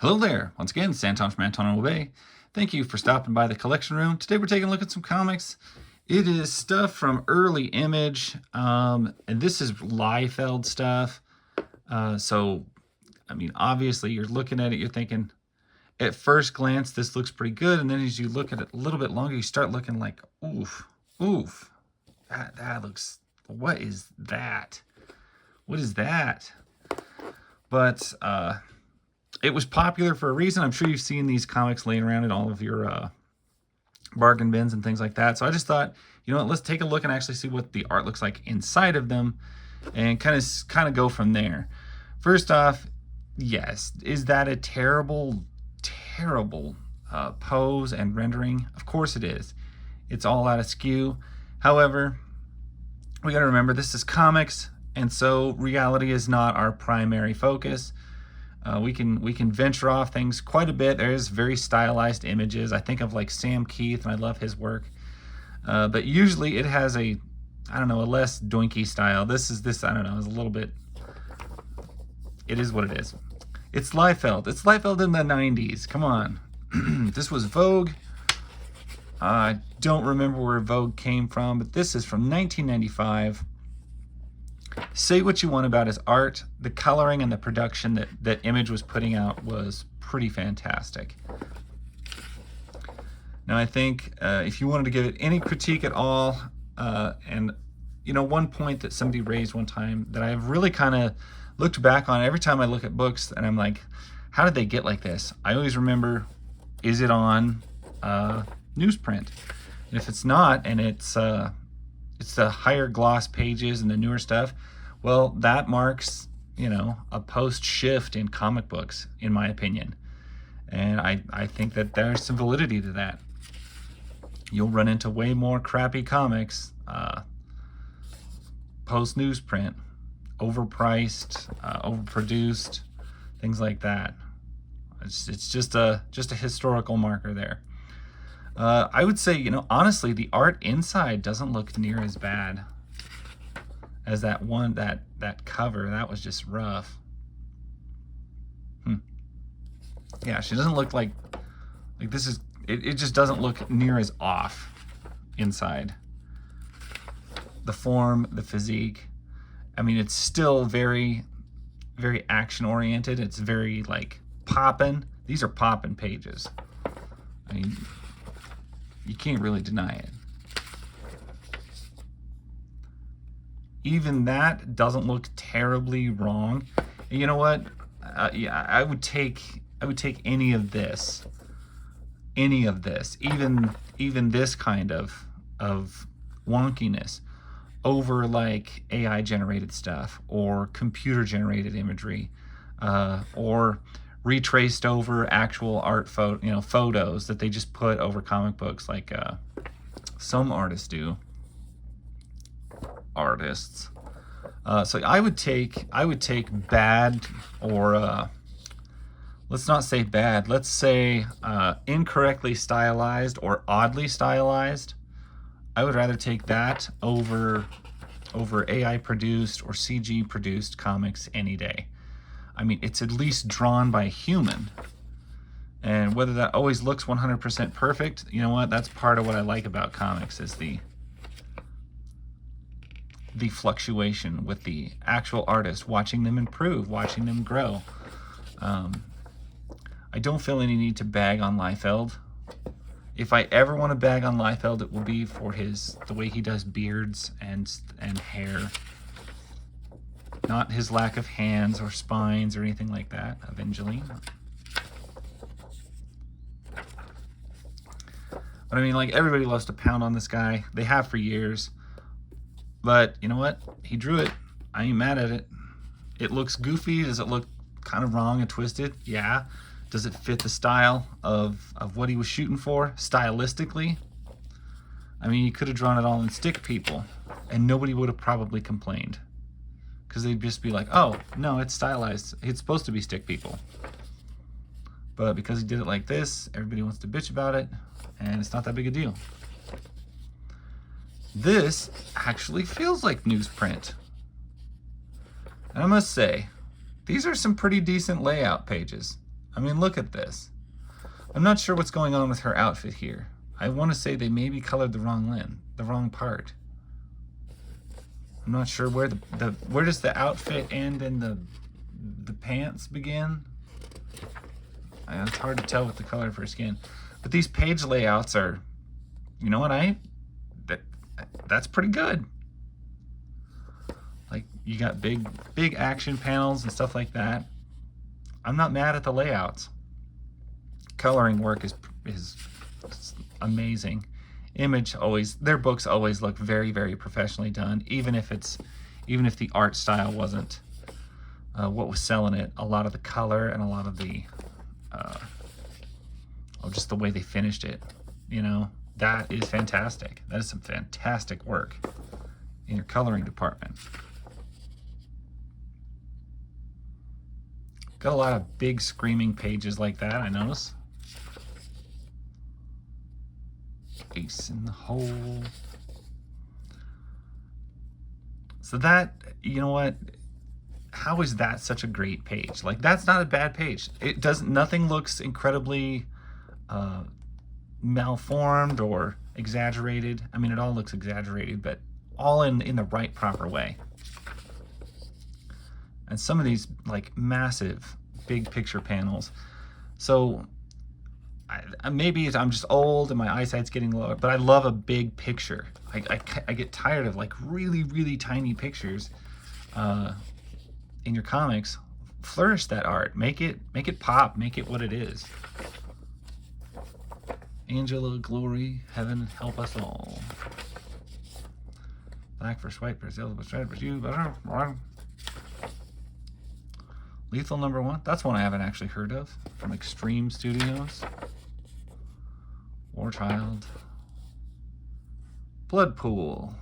Hello there, once again, Santon from Anton Bay. Thank you for stopping by the collection room. Today we're taking a look at some comics. It is stuff from early Image, and this is Liefeld stuff. So, I mean, obviously you're looking at it, you're thinking, at first glance, this looks pretty good, and then as you look at it a little bit longer, you start looking like, oof, that looks, what is that? What is that? But, it was popular for a reason. I'm sure you've seen these comics laying around in all of your bargain bins and things like that. So I just thought, you know what, let's take a look and actually see what the art looks like inside of them and kind of go from there. First off, yes, is that a terrible pose and rendering? Of course it is. It's all out of skew. However, we got to remember this is comics, and so reality is not our primary focus. We can venture off things quite a bit. There's very stylized images. I think of like Sam Keith, and I love his work. But usually it has a less doinky style. This, I don't know, is a little bit, it is what it is. It's Liefeld. It's Liefeld in the 90s. Come on. This was Vogue. I don't remember where Vogue came from, but this is from 1995. Say what you want about his art, the coloring and the production that Image was putting out was pretty fantastic. Now I think if you wanted to give it any critique at all, and you know, one point that somebody raised one time that I've really kind of looked back on every time I look at books, and I'm like, how did they get like this? I always remember, is it on newsprint? And if it's not, and it's the higher gloss pages and the newer stuff, well, that marks, you know, a post shift in comic books, in my opinion. And I think that there's some validity to that. You'll run into way more crappy comics, post newsprint, overpriced, overproduced, things like that. It's just a historical marker there. I would say, you know, honestly, the art inside doesn't look near as bad as that one, that cover. That was just rough. Yeah, she doesn't look like this is, it just doesn't look near as off inside. The form, the physique, I mean, it's still very, very action oriented. It's very like poppin'. These are poppin' pages. I mean, you can't really deny it. Even that doesn't look terribly wrong. And you know what? Yeah, I would take any of this, even this kind of wonkiness over like AI generated stuff or computer generated imagery, or retraced over actual art photos that they just put over comic books, like some artists do. So I would take bad, or let's not say bad, let's say incorrectly stylized or oddly stylized. I would rather take that over AI produced or CG produced comics any day. I mean, it's at least drawn by a human. And whether that always looks 100% perfect, you know what? That's part of what I like about comics, is the fluctuation with the actual artist, watching them improve, watching them grow. I don't feel any need to bag on Liefeld. If I ever want to bag on Liefeld, it will be for the way he does beards and hair. Not his lack of hands or spines or anything like that, Evangeline. But I mean, like, everybody loves to pound on this guy. They have for years. But you know what? He drew it. I ain't mad at it. It looks goofy. Does it look kind of wrong and twisted? Yeah. Does it fit the style of what he was shooting for stylistically? I mean, he could have drawn it all in stick people, and nobody would have probably complained. Because they'd just be like, oh, no, it's stylized. It's supposed to be stick people. But because he did it like this, everybody wants to bitch about it, and it's not that big a deal. This actually feels like newsprint. And I must say, these are some pretty decent layout pages. I mean, look at this. I'm not sure what's going on with her outfit here. I want to say they maybe colored the wrong part. I'm not sure where where does the outfit end and the pants begin. It's hard to tell with the color of her skin. But these page layouts are, you know what, that's pretty good. Like, you got big action panels and stuff like that. I'm not mad at the layouts. Coloring work is amazing. Image their books always look very, very professionally done, even if the art style wasn't what was selling it. A lot of the color and a lot of the just the way they finished it, you know, that is fantastic. That is some fantastic work in your coloring department. Got a lot of big screaming pages like that, I notice. Ace in the hole. So that, you know what? How is that such a great page? Like, that's not a bad page. Nothing looks incredibly malformed or exaggerated. I mean, it all looks exaggerated, but all in the right, proper way. And some of these, like, massive big picture panels. So maybe I'm just old and my eyesight's getting lower, but I love a big picture. I get tired of like really, really tiny pictures in your comics. Flourish that art. Make it pop. Make it what it is. Angela, glory, heaven, help us all. Black versus white versus yellow versus red versus you. Liefeld #1. That's one I haven't actually heard of. From Extreme Studios. War Child. Blood Pool.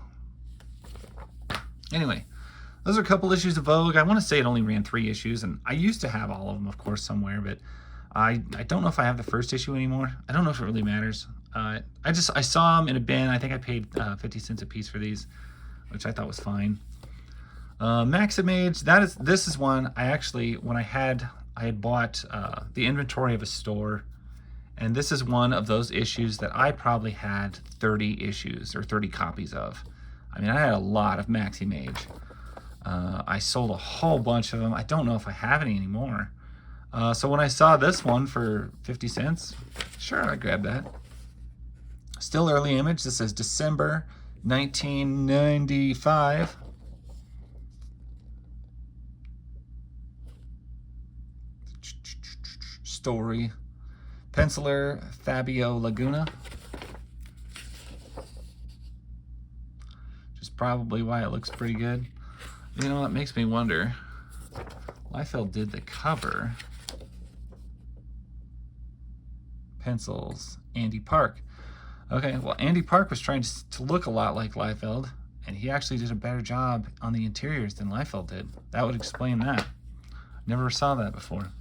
Anyway, those are a couple issues of Vogue. I want to say it only ran 3 issues, and I used to have all of them, of course, somewhere, but I don't know if I have the first issue anymore. I don't know if it really matters. I saw them in a bin. I think I paid 50 cents a piece for these, which I thought was fine. Maxi Mage, this is one I actually, when I had bought the inventory of a store, and this is one of those issues that I probably had 30 issues or 30 copies of. I mean, I had a lot of Maxi Mage. I sold a whole bunch of them. I don't know if I have any anymore. So when I saw this one for 50 cents, sure, I grabbed that. Still early image. This is December 1995. Story. Penciler Fabio Laguna. Just probably why it looks pretty good. You know, it makes me wonder. Liefeld did the cover. Pencils. Andy Park. Okay, well, Andy Park was trying to look a lot like Liefeld, and he actually did a better job on the interiors than Liefeld did. That would explain that. Never saw that before.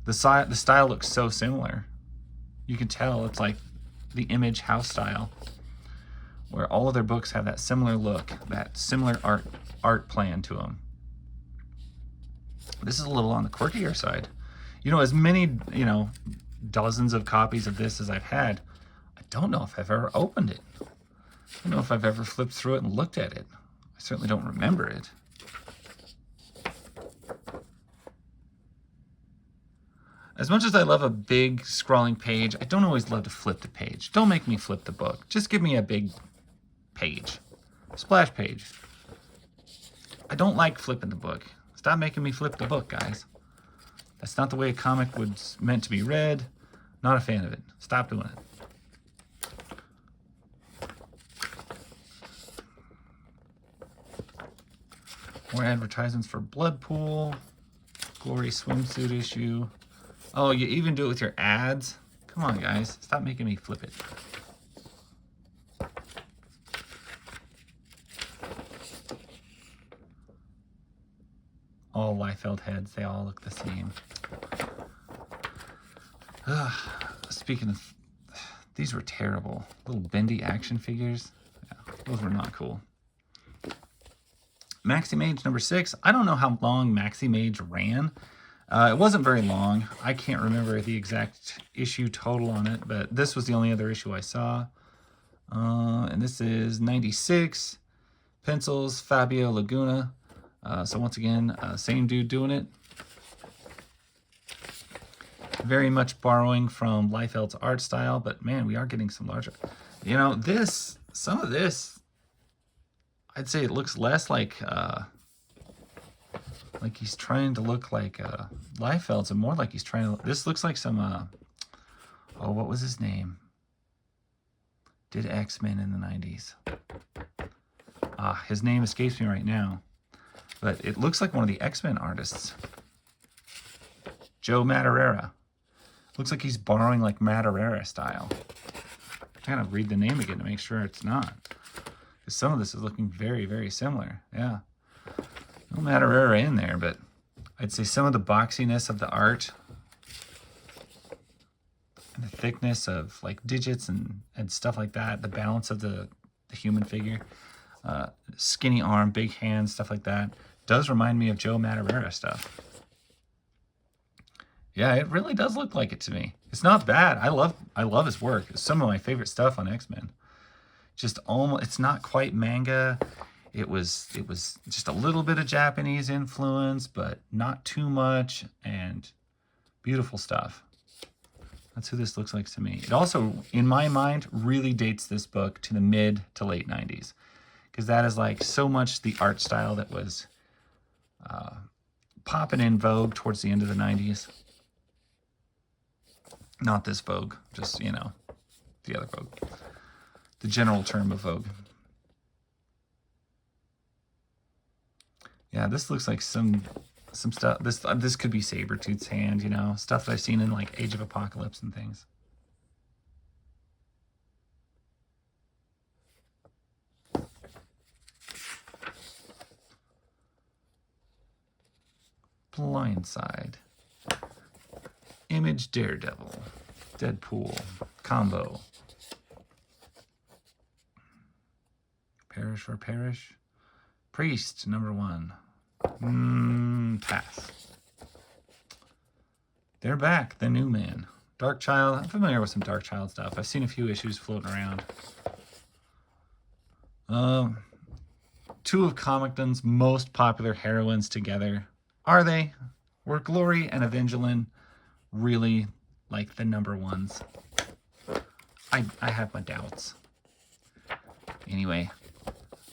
The style looks so similar. You can tell it's like the Image house style, where all of their books have that similar look, that similar art plan to them. This is a little on the quirkier side. You know, as many, you know, dozens of copies of this as I've had, I don't know if I've ever opened it. I don't know if I've ever flipped through it and looked at it. I certainly don't remember it. As much as I love a big scrawling page, I don't always love to flip the page. Don't make me flip the book. Just give me a big page. Splash page. I don't like flipping the book. Stop making me flip the book, guys. That's not the way a comic was meant to be read. Not a fan of it. Stop doing it. More advertisements for Blood Pool. Glory swimsuit issue. Oh, you even do it with your ads? Come on, guys. Stop making me flip it. All Liefeld heads, they all look the same. Speaking of, these were terrible. Little bendy action figures. Yeah, those were not cool. Maxi Mage #6. I don't know how long Maxi Mage ran. It wasn't very long. I can't remember the exact issue total on it, but this was the only other issue I saw. And this is 96. Pencils, Fabio Laguna. So once again, same dude doing it. Very much borrowing from Liefeld's art style, but man, we are getting some larger. You know, some of this, I'd say it looks less like he's trying to look like Liefeld's, and more like he's trying to. This looks like some. Oh, what was his name? Did X-Men in the 90s? His name escapes me right now, but it looks like one of the X-Men artists. Joe Madureira. Looks like he's borrowing like Madureira style. I gotta read the name again to make sure it's not, because some of this is looking very, very similar. Yeah. No Madureira in there, but I'd say some of the boxiness of the art and the thickness of like digits and stuff like that, the balance of the human figure, skinny arm, big hands, stuff like that, does remind me of Joe Madureira stuff. Yeah, it really does look like it to me. It's not bad. I love his work. It's some of my favorite stuff on X-Men. Just almost, it's not quite manga. It was just a little bit of Japanese influence, but not too much, and beautiful stuff. That's who this looks like to me. It also, in my mind, really dates this book to the mid to late 90s, because that is like so much the art style that was popping in Vogue towards the end of the 90s. Not this Vogue, just, you know, the other Vogue. The general term of Vogue. Yeah, this looks like some stuff. This could be Sabretooth's hand, you know, stuff that I've seen in like Age of Apocalypse and things. Blindside. Image Daredevil. Deadpool. Combo. Perish or Perish. Priest, #1. Pass. They're back, the new man. Dark Child. I'm familiar with some Dark Child stuff. I've seen a few issues floating around. Two of Comicdom's most popular heroines together. Are they? Were Glory and Evangeline really like the #1s? I have my doubts. Anyway.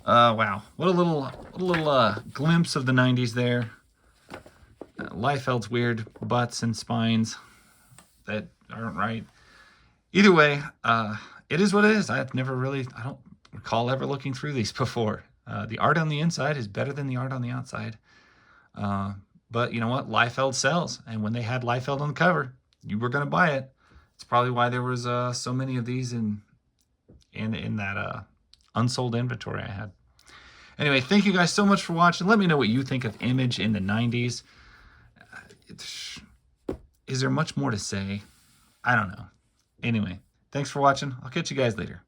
Wow, what a little glimpse of the 90s there. Liefeld's weird butts and spines that aren't right. Either way, it is what it is. I don't recall ever looking through these before. The art on the inside is better than the art on the outside. But you know what? Liefeld sells, and when they had Liefeld on the cover, you were going to buy it. It's probably why there was so many of these in that unsold inventory I had. Anyway, thank you guys so much for watching. Let me know what you think of Image in the 90s. Is there much more to say? I don't know. Anyway, thanks for watching. I'll catch you guys later.